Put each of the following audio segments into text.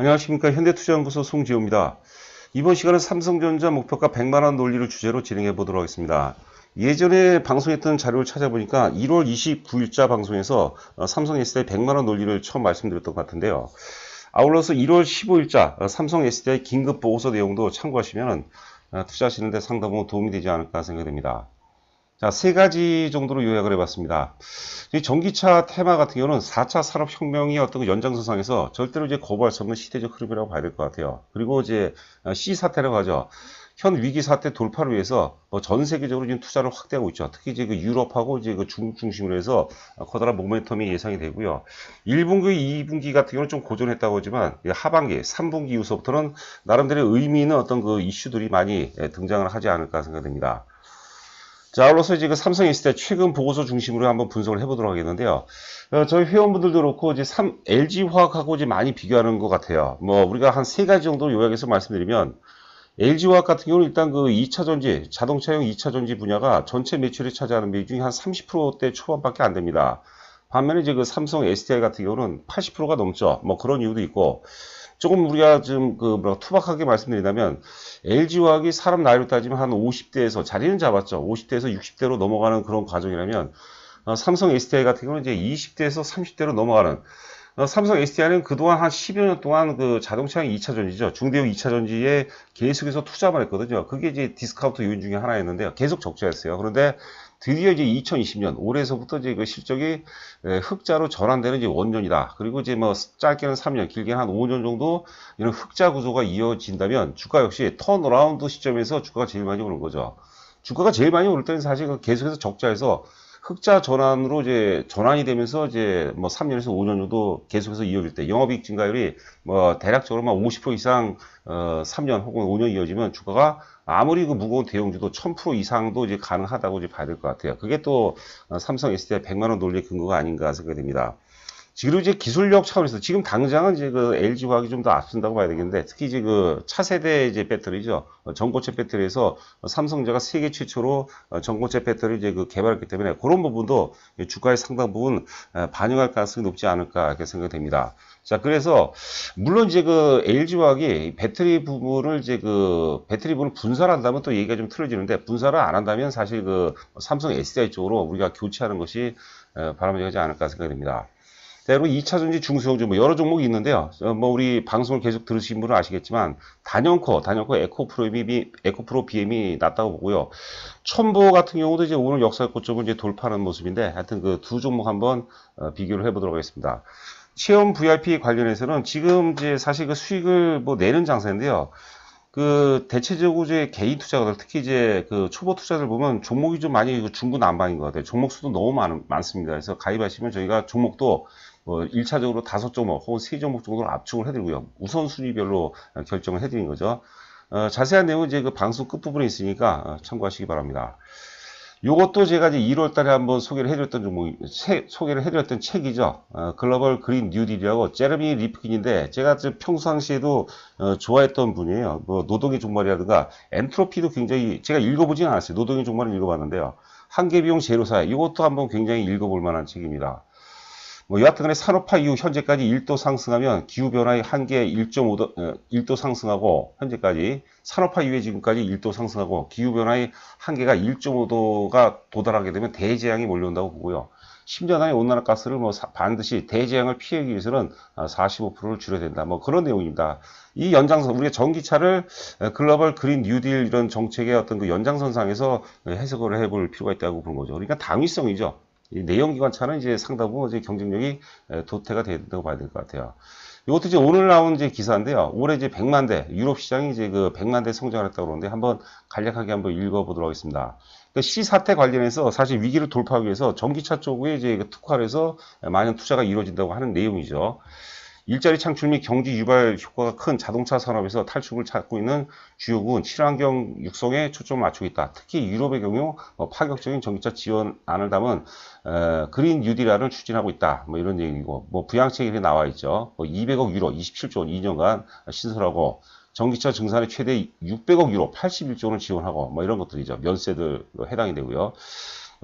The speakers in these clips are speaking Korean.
안녕하십니까. 현대투자연구소 송지호입니다. 이번 시간은 삼성전자 목표가 100만원 논리를 주제로 진행해 보도록 하겠습니다. 예전에 방송했던 자료를 찾아보니까 1월 29일자 방송에서 삼성 SDI 100만원 논리를 처음 말씀드렸던 것 같은데요. 아울러서 1월 15일자 삼성 SDI 긴급 보고서 내용도 참고하시면 투자하시는데 상당히 도움이 되지 않을까 생각됩니다. 자, 세 가지 정도로 요약을 해봤습니다. 이 전기차 테마 같은 경우는 4차 산업혁명이 어떤 그 연장선상에서 절대로 이제 거부할 수 없는 시대적 흐름이라고 봐야 될 것 같아요. 그리고 이제 C 사태라고 하죠. 현 위기 사태 돌파를 위해서 전 세계적으로 지금 투자를 확대하고 있죠. 특히 이제 그 유럽하고 이제 그 중국 중심으로 해서 커다란 모멘텀이 예상이 되고요. 1분기, 2분기 같은 경우는 좀 고전했다고 하지만 하반기, 3분기 이후서부터는 나름대로 의미 있는 어떤 그 이슈들이 많이 등장을 하지 않을까 생각됩니다. 자, 아울러서 이제 그 삼성 SDI 최근 보고서 중심으로 한번 분석을 해보도록 하겠는데요. 저희 회원분들도 그렇고 이제 LG화학하고 이제 많이 비교하는 것 같아요. 우리가 한 세 가지 정도 요약해서 말씀드리면 LG화학 같은 경우는 일단 그 2차 전지, 자동차용 2차 전지 분야가 전체 매출에 차지하는 비중이 한 30%대 초반밖에 안 됩니다. 반면에 이제 그 삼성 SDI 같은 경우는 80%가 넘죠. 그런 이유도 있고. 조금 우리가 좀 투박하게 말씀드린다면 LG화학이 사람 나이로 따지면 한 50대에서 자리는 잡았죠. 50대에서 60대로 넘어가는 그런 과정이라면 삼성 SDI 같은 경우는 이제 20대에서 30대로 넘어가는 삼성 SDI는 그동안 한 10여 년 동안 그 자동차용 2차 전지죠. 중대형 2차 전지에 계속해서 투자만 했거든요. 그게 이제 디스카운트 요인 중에 하나였는데요. 계속 적자였어요. 그런데 드디어 이제 2020년 올해서부터 이제 그 실적이 흑자로 전환되는 이제 원년이다. 그리고 이제 짧게는 3년, 길게는 한 5년 정도 이런 흑자 구조가 이어진다면 주가 역시 턴어라운드 시점에서 주가가 제일 많이 오른 거죠. 주가가 제일 많이 오를 때는 사실 계속해서 적자에서 흑자 전환으로 이제 전환이 되면서 이제 3년에서 5년 정도 계속해서 이어질 때 영업이익 증가율이 대략적으로 50% 이상 3년 혹은 5년 이어지면 주가가 아무리 그 무거운 대형주도 1000% 이상도 이제 가능하다고 이제 봐야 될 것 같아요. 그게 또 삼성 SDI 100만원 논리의 근거가 아닌가 생각이 됩니다. 지금 이제 기술력 차원에서 지금 당장은 이제 그 LG화학이 좀 더 앞선다고 봐야 되겠는데 특히 이제 그 차세대 이제 배터리죠. 전고체 배터리에서 삼성전자가 세계 최초로 전고체 배터리 이제 그 개발했기 때문에 그런 부분도 주가의 상당 부분 반영할 가능성이 높지 않을까 이렇게 생각이 됩니다. 자, 그래서 물론 이제 그 LG화학이 배터리 부분을 이제 그 배터리 부분을 분사를 한다면 또 얘기가 좀 틀어지는데 분사를 안 한다면 사실 그 삼성 SDI 쪽으로 우리가 교체하는 것이 바람직하지 않을까 생각이 됩니다. 그리고 2차 전지 중소형주 여러 종목이 있는데요. 우리 방송을 계속 들으신 분은 아시겠지만 단연코 에코프로 BM이 낮다고 보고요. 첨보 같은 경우도 이제 오늘 역사 고점을 이제 돌파하는 모습인데 하여튼 그 두 종목 한번 비교를 해보도록 하겠습니다. 체험 VIP 관련해서는 지금 이제 사실 그 수익을 내는 장세인데요. 그 대체적으로 이제 개인 투자자들 특히 이제 그 초보 투자들 보면 종목이 좀 많이 중구난방인 것 같아요. 종목 수도 너무 많습니다. 그래서 가입하시면 저희가 종목도 1차적으로 5종목 혹은 3종목 정도로 압축을 해드리고요. 우선순위별로 결정을 해드린 거죠. 자세한 내용은 이제 그 방송 끝부분에 있으니까 참고하시기 바랍니다. 요것도 제가 이제 1월 달에 한번 소개를 해드렸던 책이죠. 글로벌 그린 뉴딜이라고 제레미 리프킨인데 제가 평상시에도 좋아했던 분이에요. 노동의 종말이라든가 엔트로피도 굉장히 제가 읽어보진 않았어요. 노동의 종말은 읽어봤는데요. 한계비용 제로사회 이것도 한번 굉장히 읽어볼 만한 책입니다. 여하튼간에 산업화 이후 현재까지 1도 상승하면 기후변화의 한계 1.5도 상승하고 현재까지 산업화 이후에 지금까지 1도 상승하고 기후변화의 한계가 1.5도가 도달하게 되면 대재앙이 몰려온다고 보고요. 10년 안에 온난화 가스를 반드시 대재앙을 피하기 위해서는 45%를 줄여야 된다. 그런 내용입니다. 이 연장선, 우리가 전기차를 글로벌 그린 뉴딜 이런 정책의 어떤 그 연장선상에서 해석을 해볼 필요가 있다고 보는 거죠. 그러니까 당위성이죠. 이 내연기관차는 이제 상당 부분 이제 경쟁력이 도태가 된다고 봐야 될 것 같아요. 이것도 이제 오늘 나온 이제 기사인데요. 올해 이제 100만 대, 유럽 시장이 이제 그 100만 대 성장을 했다고 그러는데 한번 간략하게 한번 읽어보도록 하겠습니다. C 사태 관련해서 사실 위기를 돌파하기 위해서 전기차 쪽에 이제 특화를 해서 많은 투자가 이루어진다고 하는 내용이죠. 일자리 창출 및 경기 유발 효과가 큰 자동차 산업에서 탈출을 찾고 있는 주요국은 친환경 육성에 초점을 맞추고 있다. 특히 유럽의 경우 파격적인 전기차 지원안을 담은 그린 뉴딜안을 추진하고 있다. 이런 얘기고 부양책이 나와 있죠. 200억 유로 27조 원 2년간 신설하고 전기차 증산에 최대 600억 유로 81조 원을 지원하고 이런 것들이죠. 면세들 해당이 되고요.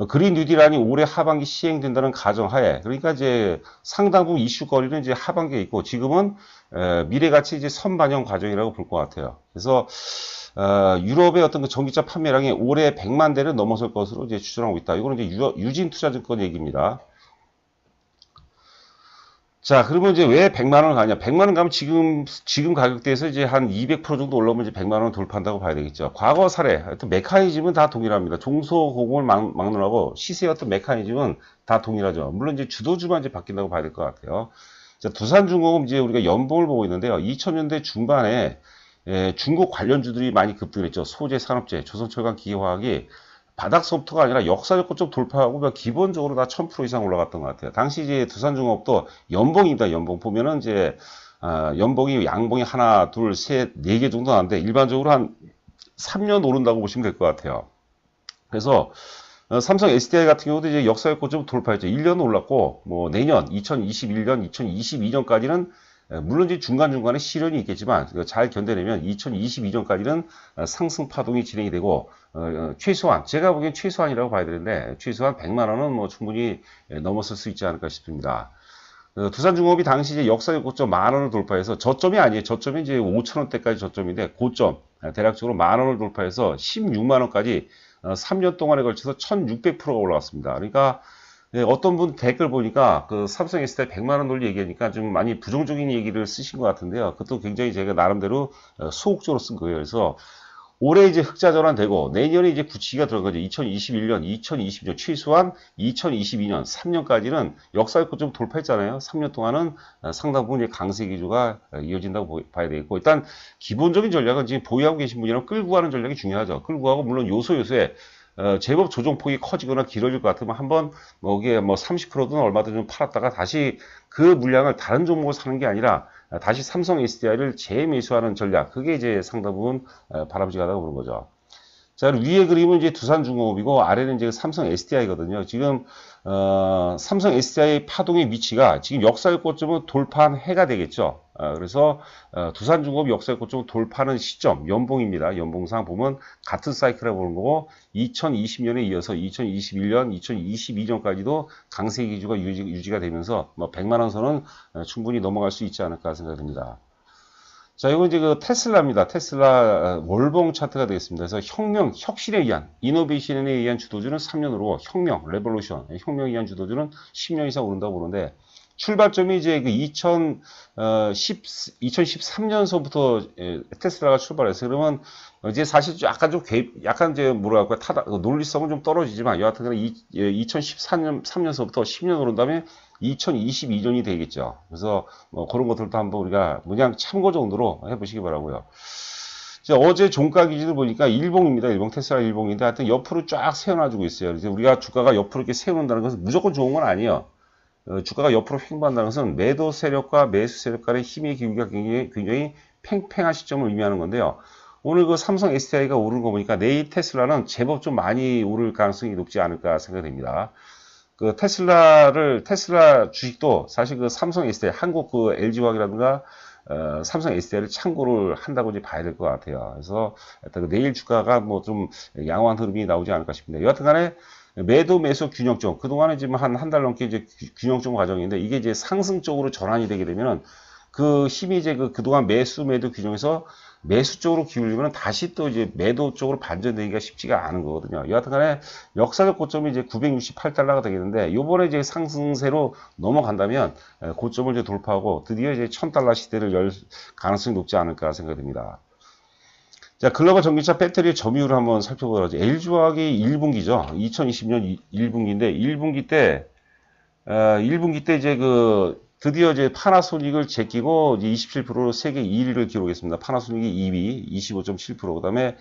그린 뉴딜안이 올해 하반기 시행된다는 가정하에, 그러니까 이제 상당 부분 이슈거리는 이제 하반기에 있고, 지금은 미래가치 이제 선반영 과정이라고 볼 것 같아요. 그래서 유럽의 어떤 그 전기차 판매량이 올해 100만 대를 넘어설 것으로 이제 추정하고 있다. 이거는 이제 유진투자증권 얘기입니다. 자, 그러면 이제 왜 100만 원을 가냐? 100만 원 가면 지금 가격대에서 이제 한 200% 정도 올라오면 이제 100만 원 돌파한다고 봐야 되겠죠. 과거 사례, 하여튼 메커니즘은 다 동일합니다. 종소고공을 막론하고 시세의 어떤 메커니즘은 다 동일하죠. 물론 이제 주도주만 이제 바뀐다고 봐야 될 것 같아요. 자, 두산중공업 이제 우리가 연봉을 보고 있는데요. 2000년대 중반에 중국 관련주들이 많이 급등했죠. 소재, 산업재, 조선철강, 기계화학이 바닥서부터가 아니라 역사적 고점 돌파하고 기본적으로 다 1000% 이상 올라갔던 것 같아요. 당시 이제 두산중공업도 연봉입니다. 연봉 보면은 이제 연봉이 양봉이 하나, 둘, 셋, 네 개 정도 나는데 일반적으로 한 3년 오른다고 보시면 될 것 같아요. 그래서 삼성 SDI 같은 경우도 이제 역사적 고점 돌파했죠. 1년 올랐고 뭐 내년 2021년, 2022년까지는 물론 이제 중간중간에 시련이 있겠지만 잘 견뎌내면 2022년까지는 상승 파동이 진행이 되고 최소한 제가 보기엔 최소한이라고 봐야 되는데 최소한 100만 원은 뭐 충분히 넘었을 수 있지 않을까 싶습니다. 두산중공업이 당시 이제 역사적 고점 10,000원을 돌파해서 저점이 아니에요. 저점이 이제 5,000원대까지 저점인데 고점 대략적으로 10,000원을 돌파해서 16만 원까지 3년 동안에 걸쳐서 1,600%가 올라왔습니다. 그러니까 어떤 분 댓글 보니까 그 삼성 S대 100만 원 논리 얘기하니까 좀 많이 부정적인 얘기를 쓰신 것 같은데요. 그것도 굉장히 제가 나름대로 소극적으로 쓴 거예요. 그래서 올해 이제 흑자 전환되고 내년에 이제 굳히기가 들어간 거죠. 2021년, 2022년 최소한 2022년 3년까지는 역사의 고점 돌파했잖아요. 3년 동안은 상당 부분 강세 기조가 이어진다고 봐야 되겠고 일단 기본적인 전략은 지금 보유하고 계신 분이랑 끌고 가는 전략이 중요하죠. 끌고 가고 물론 요소에 제법 조정폭이 커지거나 길어질 것 같으면 한번 뭐 이게 뭐 30%든 얼마든 좀 팔았다가 다시 그 물량을 다른 종목을 사는 게 아니라 다시 삼성 SDI를 재매수하는 전략. 그게 이제 상당 부분 바람직하다고 보는 거죠. 자, 위에 그림은 이제 두산중공업이고 아래는 이제 삼성 SDI거든요. 지금 삼성 SDI 파동의 위치가 지금 역사의 고점은 돌파한 해가 되겠죠. 그래서 두산중공업 역사의 고점 돌파하는 시점, 연봉입니다. 연봉상 보면 같은 사이클이라고 보는 거고 2020년에 이어서 2021년, 2022년까지도 강세 기조가 유지가 되면서 뭐 100만 원 선은 충분히 넘어갈 수 있지 않을까 생각됩니다. 자, 이건 이제 그 테슬라입니다. 테슬라 월봉 차트가 되겠습니다. 그래서 혁신에 의한, 이노베이션에 의한 주도주는 3년으로 레볼루션, 혁명에 의한 주도주는 10년 이상 오른다고 보는데, 출발점이 이제 그 2013년서부터 테슬라가 출발했어요. 그러면 이제 사실 약간 이제 뭐랄까, 논리성은 좀 떨어지지만, 여하튼 2013년서부터 10년 오른 다음에 2022년이 되겠죠. 그래서 뭐 그런 것들도 한번 우리가 그냥 참고 정도로 해보시기 바라고요. 어제 종가 기준을 보니까 일봉입니다. 일봉 테슬라 일봉인데 하여튼 옆으로 쫙 세워놔주고 있어요. 그래서 우리가 주가가 옆으로 이렇게 세워놓는다는 것은 무조건 좋은 건 아니에요. 주가가 옆으로 횡보한다는 것은 매도 세력과 매수 세력 간의 힘의 기울기가 굉장히 팽팽한 시점을 의미하는 건데요. 오늘 그 삼성 SDI가 오르는 거 보니까 내일 테슬라는 제법 좀 많이 오를 가능성이 높지 않을까 생각됩니다. 그 테슬라 주식도 사실 그 삼성 SDI, 한국 그 LG화학이라든가 삼성 SDI를 참고를 한다고 이제 봐야 될 것 같아요. 그래서 그 내일 주가가 뭐 좀 양호한 흐름이 나오지 않을까 싶습니다. 여하튼 간에 매도 매수 균형점, 그동안에 지금 한 달 넘게 이제 균형점 과정인데 이게 이제 상승 쪽으로 전환이 되게 되면은 그 힘이 이제 그동안 매수 매도 균형에서 매수 쪽으로 기울이면 다시 또 이제 매도 쪽으로 반전되기가 쉽지가 않은 거거든요. 여하튼 간에 역사적 고점이 이제 968달러가 되겠는데 요번에 이제 상승세로 넘어간다면 고점을 이제 돌파하고 드디어 이제 1000달러 시대를 열 가능성이 높지 않을까 생각됩니다. 자, 글로벌 전기차 배터리 점유율을 한번 살펴보도록 하죠. LG화학이 1분기죠. 2020년 1분기인데 1분기 때 이제 드디어 이제 파나소닉을 제끼고 이제 27%로 세계 2위를 기록했습니다. 파나소닉이 2위, 25.7%. 그다음에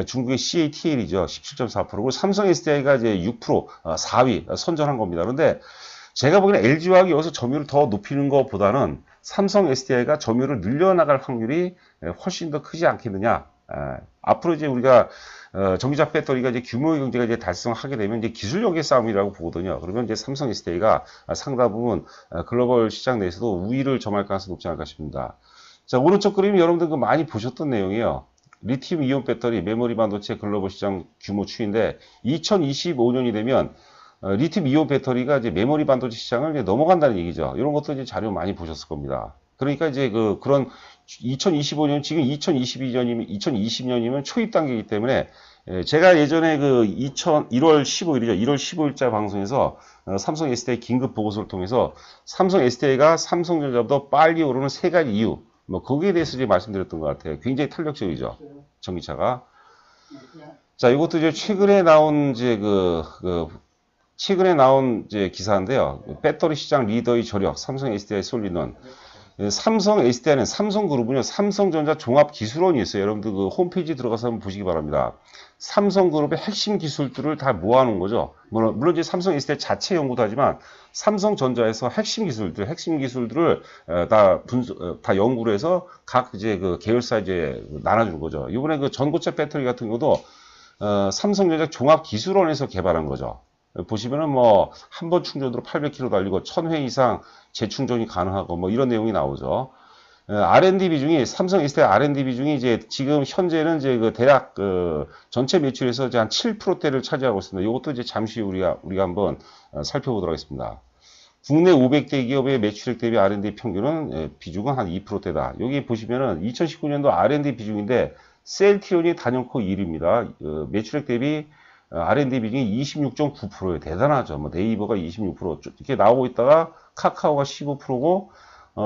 중국의 CATL이죠. 17.4%고 삼성 SDI가 이제 6%, 4위 선전한 겁니다. 그런데 제가 보기에는 LG화학이 여기서 점유율을 더 높이는 것보다는 삼성 SDI가 점유율을 늘려나갈 확률이 훨씬 더 크지 않겠느냐. 앞으로 이제 우리가 전기차 배터리가 이제 규모의 경제가 이제 달성하게 되면 이제 기술력의 싸움이라고 보거든요. 그러면 이제 삼성 SDI가 상당 부분 글로벌 시장 내에서도 우위를 점할 가능성이 높지 않을까 싶습니다. 자, 오른쪽 그림이 여러분들 많이 보셨던 내용이에요. 리튬 이온 배터리, 메모리 반도체 글로벌 시장 규모 추이인데 2025년이 되면 리튬 이온 배터리가 이제 메모리 반도체 시장을 이제 넘어간다는 얘기죠. 이런 것도 이제 자료 많이 보셨을 겁니다. 그러니까 이제 그런 2025년, 지금 2020년이면 초입 단계이기 때문에 제가 예전에 1월 15일이죠. 1월 15일자 방송에서 삼성 SDI 긴급 보고서를 통해서 삼성 SDI가 삼성전자보다 빨리 오르는 세 가지 이유, 뭐 거기에 대해서 이제 말씀드렸던 것 같아요. 굉장히 탄력적이죠. 전기차가. 자, 이것도 이제 최근에 나온 이제 기사인데요. 배터리 시장 리더의 저력, 삼성 SDI 솔리넌. 삼성 SDI는 삼성그룹은요, 삼성전자 종합기술원이 있어요. 여러분들 그 홈페이지 들어가서 한번 보시기 바랍니다. 삼성그룹의 핵심 기술들을 다 모아놓은 거죠. 물론 이제 삼성 SDI 자체 연구도 하지만 삼성전자에서 핵심 기술들을 다 연구를 해서 각 이제 그 계열사 이제 나눠주는 거죠. 이번에 그 전고체 배터리 같은 경우도 삼성전자 종합기술원에서 개발한 거죠. 보시면은 뭐 한 번 충전으로 800km 달리고 1000회 이상 재충전이 가능하고 뭐 이런 내용이 나오죠. R&D 비중이 삼성 SDI R&D 비중이 이제 지금 현재는 이제 그 대략 전체 매출에서 이제 한 7%대를 차지하고 있습니다. 이것도 이제 잠시 우리가 한번 살펴보도록 하겠습니다. 국내 500대 기업의 매출액 대비 R&D 평균은 비중은 한 2%대다. 여기 보시면은 2019년도 R&D 비중인데 셀트리온이 단연코 1위입니다. 매출액 대비 R&D 비중이 26.9%예요. 대단하죠. 뭐 네이버가 26% 이렇게 나오고 있다가 카카오가 15%고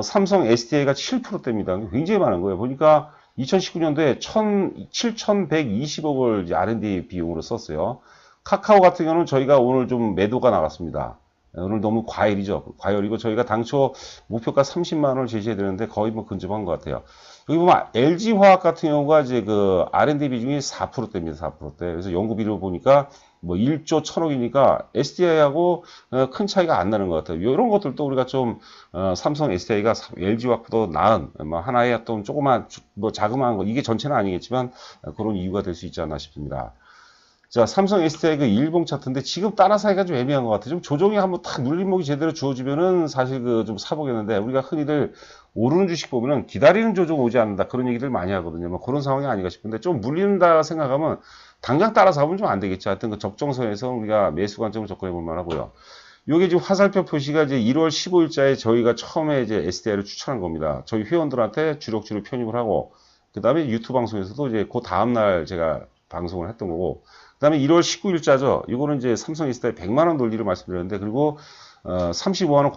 삼성 SDI가 7%대입니다. 굉장히 많은 거예요. 보니까 2019년도에 7,120억을 R&D 비용으로 썼어요. 카카오 같은 경우는 저희가 오늘 좀 매도가 나갔습니다. 오늘 너무 과열이죠. 과열이고 저희가 당초 목표가 30만 원을 제시해야 되는데 거의 뭐 근접한 것 같아요. 여기 보면 LG화학 같은 경우가 이제 그 R&D 비중이 4%대입니다. 4%대. 그래서 연구비를 보니까 뭐 1조 1000억이니까 SDI하고 큰 차이가 안 나는 것 같아요. 이런 것들도 우리가 좀 삼성 SDI가 LG화학보다 나은 뭐 하나의 어떤 조그만 뭐 자그마한 거 이게 전체는 아니겠지만 그런 이유가 될 수 있지 않나 싶습니다. 자, 삼성 SDI 그 일봉 차트인데 지금 따라사기가 좀 애매한 것 같아요. 좀 조정이 한번 탁 눌림목이 제대로 주어지면은 사실 좀 사보겠는데 우리가 흔히들 오르는 주식 보면은 기다리는 조정 오지 않는다 그런 얘기들 많이 하거든요. 뭐 그런 상황이 아닌가 싶은데 좀 물린다 생각하면 당장 따라 사보면 좀 안 되겠죠. 하여튼 그 적정선에서 우리가 매수 관점을 접근해 볼 만하고요. 요게 지금 화살표 표시가 이제 1월 15일자에 저희가 처음에 이제 SDI를 추천한 겁니다. 저희 회원들한테 주력주를 편입을 하고 그 다음에 유튜브 방송에서도 이제 그 다음날 제가 방송을 했던 거고 그 다음에 1월 19일자죠. 이거는 이제 삼성 SDI 100만원 논리를 말씀드렸는데 그리고 35만원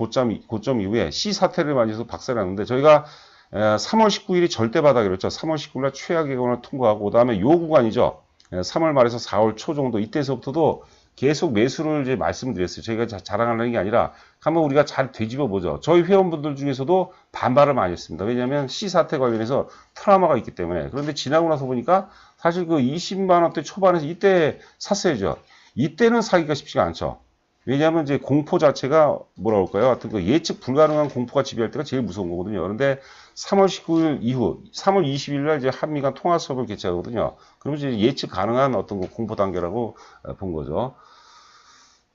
고점 이후에 C 사태를 맞이해서 박살났는데 저희가 3월 19일이 절대 바닥이었죠. 그렇죠? 3월 19일날 최악의 구간을 통과하고 그 다음에 요 구간이죠. 3월 말에서 4월 초 정도 이때서부터도 계속 매수를 이제 말씀드렸어요. 저희가 자랑하는 게 아니라 한번 우리가 잘 뒤집어 보죠. 저희 회원분들 중에서도 반발을 많이 했습니다. 왜냐하면 C 사태 관련해서 트라우마가 있기 때문에. 그런데 지나고 나서 보니까 사실 그 20만 원대 초반에서 이때 샀어야죠. 이때는 사기가 쉽지가 않죠. 왜냐하면 이제 공포 자체가 뭐라 그럴까요? 하여튼 그 예측 불가능한 공포가 지배할 때가 제일 무서운 거거든요. 그런데 3월 19일 이후 3월 20일 날 이제 한미 간 통화 수업을 개최하거든요. 그러면 이제 예측 가능한 어떤 공포 단계라고 본 거죠.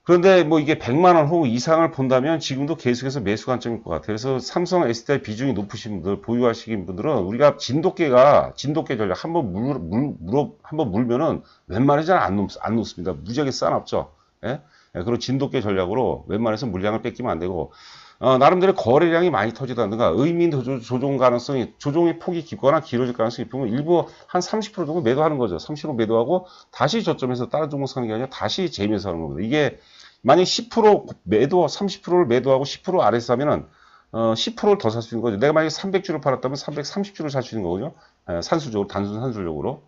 그런데 뭐 이게 100만 원 혹은 이상을 본다면 지금도 계속해서 매수 관점일 것 같아요. 그래서 삼성 SDI 비중이 높으신 분들, 보유하시는 분들은 우리가 진돗개 전략 한번 물면은 웬만해서는 안 놓습니다. 무지하게 싸납죠. 예? 그리고 진돗개 전략으로 웬만해서 물량을 뺏기면 안 되고, 나름대로 거래량이 많이 터지다든가, 의미 조정 가능성이, 조정의 폭이 깊거나 길어질 가능성이 있으면 일부 한 30% 정도 매도하는 거죠. 30% 매도하고, 다시 저점에서 다른 종목 사는 게 아니라 다시 재면서 하는 겁니다. 이게, 만약 10% 매도, 30%를 매도하고 10% 아래서 하면은, 10%를 더 살 수 있는 거죠. 내가 만약에 300주를 팔았다면 330주를 살 수 있는 거거든요. 산수적으로, 단순 산술적으로.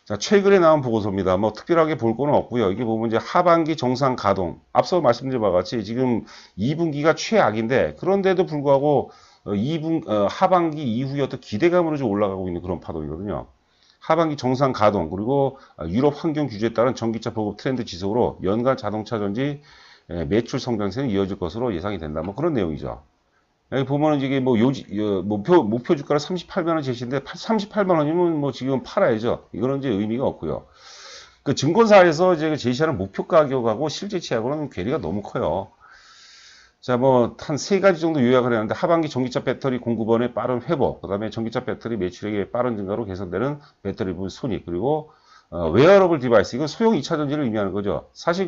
자, 최근에 나온 보고서입니다. 뭐 특별하게 볼 거는 없고요. 이게 보면 이제 하반기 정상 가동. 앞서 말씀드린 바와 같이 지금 2분기가 최악인데 그런데도 불구하고 하반기 이후에 어떤 기대감으로 좀 올라가고 있는 그런 파동이거든요. 하반기 정상 가동 그리고 유럽 환경 규제에 따른 전기차 보급 트렌드 지속으로 연간 자동차 전지 매출 성장세는 이어질 것으로 예상이 된다. 뭐 그런 내용이죠. 여기 보면은 이게 뭐 목표 주가를 38만 원 제시인데 38만 원이면 뭐 지금 팔아야죠. 이거는 이제 의미가 없고요. 그 증권사에서 이제 제시하는 목표 가격하고 실제 치하고는 괴리가 너무 커요. 자, 뭐, 한 세 가지 정도 요약을 했는데, 하반기 전기차 배터리 공급원의 빠른 회복, 그 다음에 전기차 배터리 매출액의 빠른 증가로 개선되는 배터리 부분 손익, 그리고, 웨어러블 디바이스, 이건 소형 2차 전지를 의미하는 거죠. 사실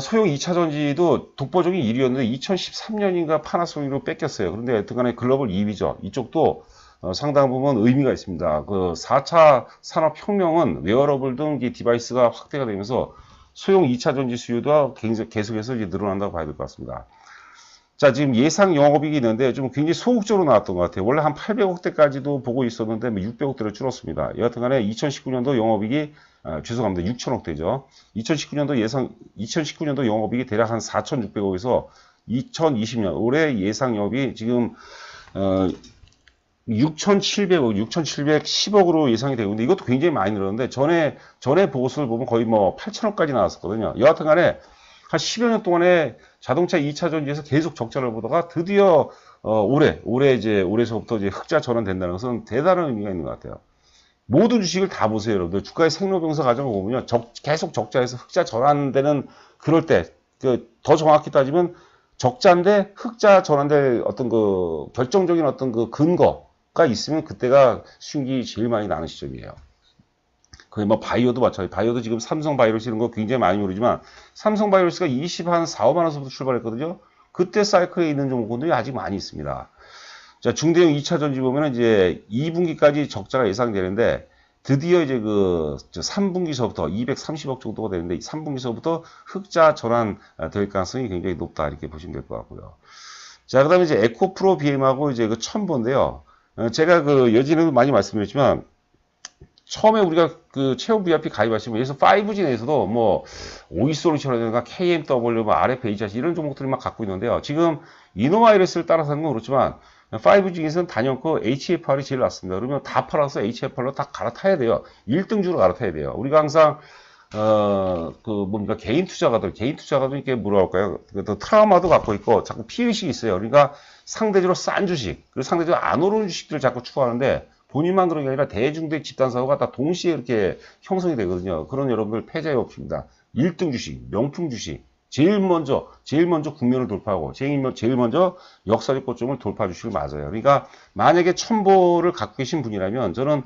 소형 2차 전지도 독보적인 1위였는데, 2013년인가 파나소닉으로 뺏겼어요. 그런데 여튼간에 글로벌 2위죠. 이쪽도 상당 부분 의미가 있습니다. 그 4차 산업혁명은 웨어러블 등 디바이스가 확대가 되면서 소형 2차 전지 수요도 계속해서 이제 늘어난다고 봐야 될 것 같습니다. 자, 지금 예상 영업이익이 있는데 좀 굉장히 소극적으로 나왔던 것 같아요. 원래 한 800억대까지도 보고 있었는데 600억대로 줄었습니다. 여하튼 간에 2019년도 영업이익이, 죄송합니다. 6천억대죠. 2019년도 영업이익이 대략 한 4,600억에서 2020년 올해 예상 영업이 지금 6,700억, 6,710억으로 예상이 되고 있는데 이것도 굉장히 많이 늘었는데 전에 보고서를 보면 거의 뭐 8천억까지 나왔었거든요. 여하튼 간에 한 10여 년 동안에 자동차 2차 전지에서 계속 적자를 보다가 드디어 올해서부터 이제 흑자 전환된다는 것은 대단한 의미가 있는 것 같아요. 모든 주식을 다 보세요, 여러분들. 주가의 생로병사 과정을 보면요. 계속 적자에서 흑자 전환되는 그럴 때, 더 정확히 따지면 적자인데 흑자 전환될 어떤 그 결정적인 어떤 그 근거가 있으면 그때가 수익이 제일 많이 나는 시점이에요. 거의 뭐 바이오도 마찬가지. 바이오도 지금 삼성바이오로스 이런 거 굉장히 많이 오르지만 삼성바이오로스가 4만 원서부터 출발했거든요. 그때 사이클에 있는 종목군들이 아직 많이 있습니다. 자, 중대형 2차 전지 보면은 이제 2분기까지 적자가 예상되는데 드디어 이제 3분기서부터 230억 정도가 되는데 3분기서부터 흑자 전환 될 가능성이 굉장히 높다 이렇게 보시면 될 것 같고요. 자, 그다음에 이제 에코프로 BM하고 이제 첨보인데요. 제가 여진에도 많이 말씀드렸지만 처음에 우리가 체험 VIP 가입하시면 여기서 5G 내에서도 뭐 오이솔루션이라든가 KMW, 뭐 RFHC 이런 종목들을 막 갖고 있는데요. 지금 이노와이러스를 따라서 하는 건 그렇지만 5G 중에서는 단연코 HFR이 제일 낫습니다. 그러면 다 팔아서 HFR로 다 갈아타야 돼요. 1등주로 갈아타야 돼요. 우리가 항상 개인 투자가들 이렇게 뭐라 할까요? 트라우마도 갖고 있고 자꾸 피해의식이 있어요. 그러니까 상대적으로 싼 주식, 그리고 상대적으로 안 오르는 주식들을 자꾸 추구하는데 본인만 그런 게 아니라 대중대 집단사고가 다 동시에 이렇게 형성이 되거든요. 그런 여러분들 패자의 법칙입니다. 1등 주식, 명품 주식, 제일 먼저 국면을 돌파하고, 제일 먼저 역사적 고점을 돌파해 주시길 맞아요. 그러니까 만약에 첨보를 갖고 계신 분이라면 저는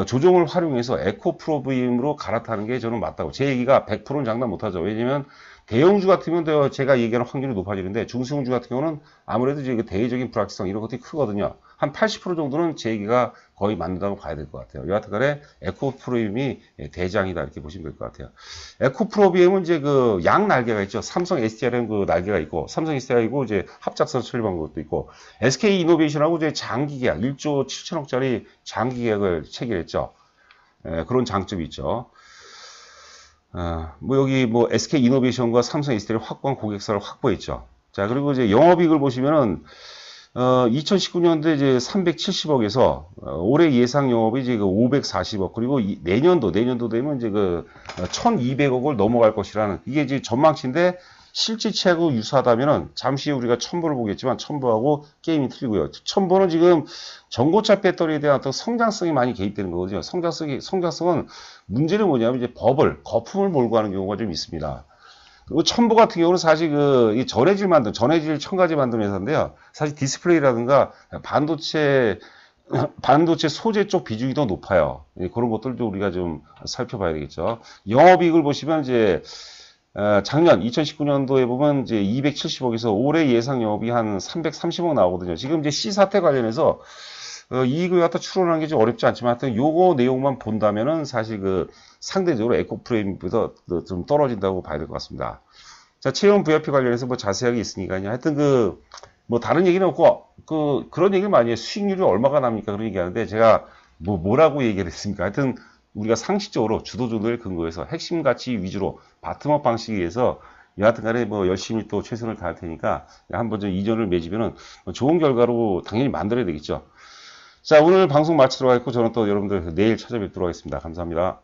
조종을 활용해서 에코프로브임으로 갈아타는 게 저는 맞다고. 제 얘기가 100%는 장담 못하죠. 왜냐면 대형주 같으면 제가 얘기하는 확률이 높아지는데 중소형주 같은 경우는 아무래도 이제 대외적인 불확실성 이런 것들이 크거든요. 한 80% 정도는 제 얘기가 거의 맞는다고 봐야 될 것 같아요. 여하튼 간에 에코프로비엠이 대장이다 이렇게 보시면 될 것 같아요. 에코프로비엠은 이제 양 날개가 있죠. 삼성 SDI라는 날개가 있고 삼성 SDI고 이제 합작선 설립한 것도 있고 SK 이노베이션하고 이제 장기 계약 1조 7천억짜리 장기 계약을 체결했죠. 그런 장점이 있죠. 여기 SK 이노베이션과 삼성 SDI를 확보한 고객사를 확보했죠. 자, 그리고 이제 영업이익을 보시면은 2019년도에 이제 370억에서 올해 예상 영업이 이제 540억 그리고 내년도 되면 이제 1200억을 넘어갈 것이라는 이게 이제 전망치인데 실질치하고 유사하다면은 잠시 우리가 첨보를 보겠지만 첨보하고 게임이 틀리고요. 첨보는 지금 전고차 배터리에 대한 어떤 성장성이 많이 개입되는 거거든요. 성장성은 문제는 뭐냐면 이제 거품을 몰고 가는 경우가 좀 있습니다. 그리고 첨보 같은 경우는 사실 이 전해질 첨가제 만드는 회사인데요. 사실 디스플레이라든가 반도체 소재 쪽 비중이 더 높아요. 그런 것들도 우리가 좀 살펴봐야 되겠죠. 영업이익을 보시면 이제 작년 2019년도에 보면 이제 270억에서 올해 예상 영업이 한 330억 나오거든요. 지금 이제 C 사태 관련해서 이익을 갖다 추론하는 게 좀 어렵지 않지만 하여튼 요거 내용만 본다면은 사실 상대적으로 에코프레임보다 좀 떨어진다고 봐야 될 것 같습니다. 자, 체험 VIP 관련해서 뭐 자세하게 있으니까요. 하여튼 다른 얘기는 없고 그런 얘기를 많이 해요. 수익률이 얼마가 납니까? 그런 얘기 하는데 제가 뭐라고 얘기를 했습니까? 하여튼 우리가 상식적으로 주도주도를 근거해서 핵심 가치 위주로 바텀업 방식에 의해서 여하튼 간에 열심히 또 최선을 다할 테니까 한번 좀 이전을 맺으면은 좋은 결과로 당연히 만들어야 되겠죠. 자, 오늘 방송 마치도록 하겠고 저는 또 여러분들 내일 찾아뵙도록 하겠습니다. 감사합니다.